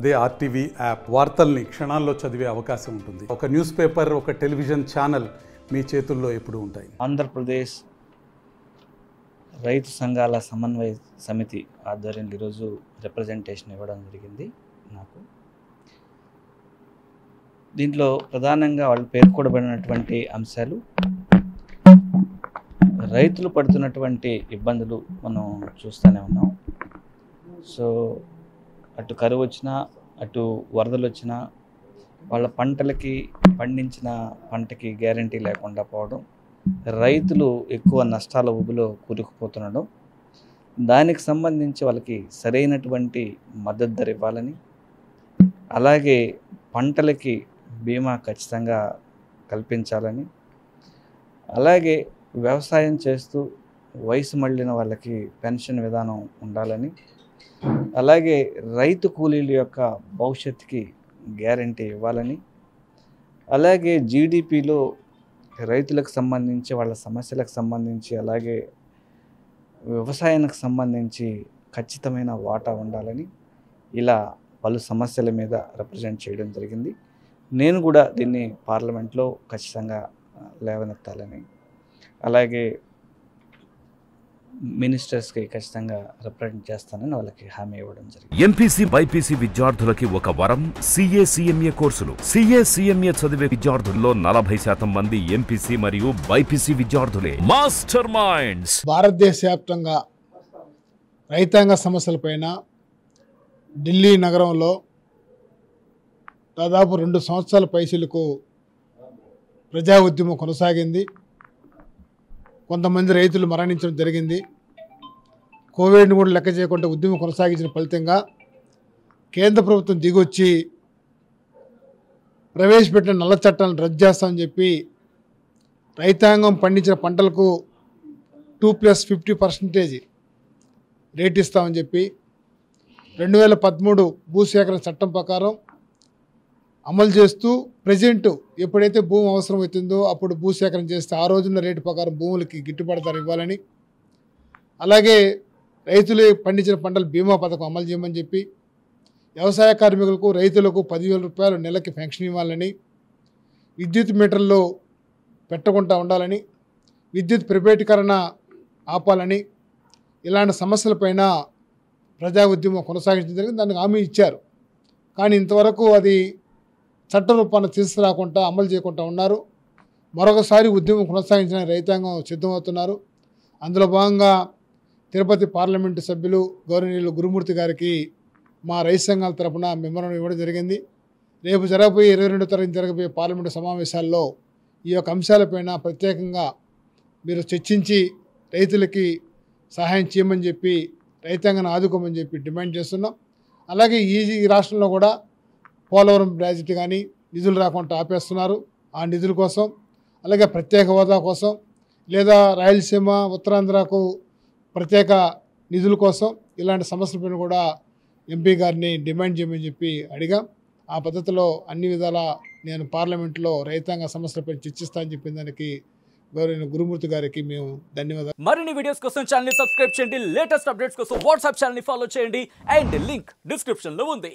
అదే RTV app వార్తల్ని క్షణాల్లో చదివే అవకాశం ఉంటుంది. ఒక న్యూస్ పేపర్, ఒక టెలివిజన్ ఛానల్ మీ చేతుల్లో ఎప్పుడూ ఉంటాయి. ఆంధ్రప్రదేశ్ రైతు సంఘాల సమన్వయ సమితి ఆధ్వర్యంలో ఈరోజు రిప్రజెంటేషన్ ఇవ్వడం జరిగింది. నాకు దీంట్లో ప్రధానంగా వాళ్ళు పేర్కొనబడినటువంటి అంశాలు, రైతులు పడుతున్నటువంటి ఇబ్బందులు మనం చూస్తూనే ఉన్నాం. సో అటు కరువు వచ్చినా, అటు వరదలు వచ్చినా, వాళ్ళ పంటలకి పండించిన పంటకి గ్యారంటీ లేకుండా పోవడం, రైతులు ఎక్కువ నష్టాల ఊబిలో కూరుకుపోతుండడం, దానికి సంబంధించి వాళ్ళకి సరైనటువంటి మద్దతు ధర ఇవ్వాలని, అలాగే పంటలకి బీమా ఖచ్చితంగా కల్పించాలని, అలాగే వ్యవసాయం చేస్తూ వయసు మళ్ళిన వాళ్ళకి పెన్షన్ విధానం ఉండాలని, అలాగే రైతు కూలీల యొక్క భవిష్యత్తుకి గ్యారంటీ ఇవ్వాలని, అలాగే జీడిపిలో రైతులకు సంబంధించి వాళ్ళ సమస్యలకు సంబంధించి, అలాగే వ్యవసాయానికి సంబంధించి ఖచ్చితమైన వాటా ఉండాలని, ఇలా పలు సమస్యల మీద రిప్రజెంట్ చేయడం జరిగింది. నేను కూడా దీన్ని పార్లమెంట్లో ఖచ్చితంగా లేవనెత్తాలని, అలాగే మినిస్టర్స్కి ఖచ్చితంగా రిప్రజెంట్ చేస్తానని వాళ్ళకి హామీ ఇవ్వడం జరిగింది. ఎంపీసీ బైపీసీ విద్యార్థులకి ఒక వరం CA CMA కోర్సులు. CA CMA చదివే విద్యార్థుల్లో 40% మంది ఎంపీసీ మరియు బైపీసీ విద్యార్థులే. Master minds. భారతదేశ వ్యాప్తంగా రైతాంగ సమస్యలపైన ఢిల్లీ నగరంలో దాదాపు 2 సంవత్సరాల పైసలకు ప్రజా ఉద్యమం కొనసాగింది. కొంతమంది రైతులు మరణించడం జరిగింది. కోవిడ్ని కూడా లెక్క చేయకుండా ఉద్యమం కొనసాగించిన ఫలితంగా కేంద్ర ప్రభుత్వం దిగొచ్చి ప్రవేశపెట్టిన నల్ల చట్టాలను రద్దు చేస్తామని చెప్పి రైతాంగం పండించిన పంటలకు 2+50% రేట్ ఇస్తామని చెప్పి 2013 భూసేకరణ చట్టం ప్రకారం అమలు చేస్తూ ప్రజెంట్ ఎప్పుడైతే భూమి అవసరం అవుతుందో అప్పుడు భూసేకరణ చేస్తే ఆ రోజున్న రేటు ప్రకారం భూములకి గిట్టుబాటు ధర ఇవ్వాలని, అలాగే రైతులు పండించిన పంటల బీమా పథకం అమలు చేయమని చెప్పి, వ్యవసాయ కార్మికులకు రైతులకు 10,000 రూపాయలు నెలకి పెన్షన్ ఇవ్వాలని, విద్యుత్ మీటర్లు పెట్టకుండా ఉండాలని, విద్యుత్ ప్రైవేటీకరణ ఆపాలని, ఇలాంటి సమస్యలపైన ప్రజా ఉద్యమం కొనసాగించడం జరిగింది. దానికి హామీ ఇచ్చారు. కానీ ఇంతవరకు అది చట్ట రూపాన్ని తీసుకురాకుండా అమలు చేయకుండా ఉన్నారు. మరొకసారి ఉద్యమం కొనసాగించిన రైతాంగం సిద్ధమవుతున్నారు. అందులో భాగంగా తిరుపతి పార్లమెంటు సభ్యులు గౌరవనీయులు గురుమూర్తి గారికి మా రైతు సంఘాల తరఫున మెమోరాండం ఇవ్వడం జరిగింది. రేపు జరగబోయే 22వ తారీఖు జరగబోయే పార్లమెంటు సమావేశాల్లో ఈ యొక్క అంశాలపైన ప్రత్యేకంగా మీరు చర్చించి రైతులకి సహాయం చేయమని చెప్పి, రైతాంగాన్ని ఆదుకోమని చెప్పి డిమాండ్ చేస్తున్నాం. అలాగే ఈ రాష్ట్రంలో కూడా పోలవరం ప్రాజెక్టు కానీ నిధులు రాకుండా ఆపేస్తున్నారు. ఆ నిధుల కోసం, అలాగే ప్రత్యేక హోదా కోసం, లేదా రాయలసీమ ఉత్తరాంధ్రకు ప్రత్యేక నిధుల కోసం, ఇలాంటి సమస్యలపైన కూడా ఎంపీ గారిని డిమాండ్ చేయమని చెప్పి అడిగాం. ఆ పద్ధతిలో అన్ని విధాలా నేను పార్లమెంట్లో రైతాంగ సమస్యలపై చర్చిస్తానని చెప్పిన దానికి గౌరవ గురుమూర్తి గారికి మేము ధన్యవాదాలు. మరిన్ని వీడియోస్ కోసం ఛానల్ ని సబ్స్క్రైబ్ చేయండి. లేటెస్ట్ అప్డేట్స్ కోసం వాట్సాప్ ఛానల్ ని ఫాలో చేయండి. అండ్ లింక్ డిస్క్రిప్షన్ లో ఉంది.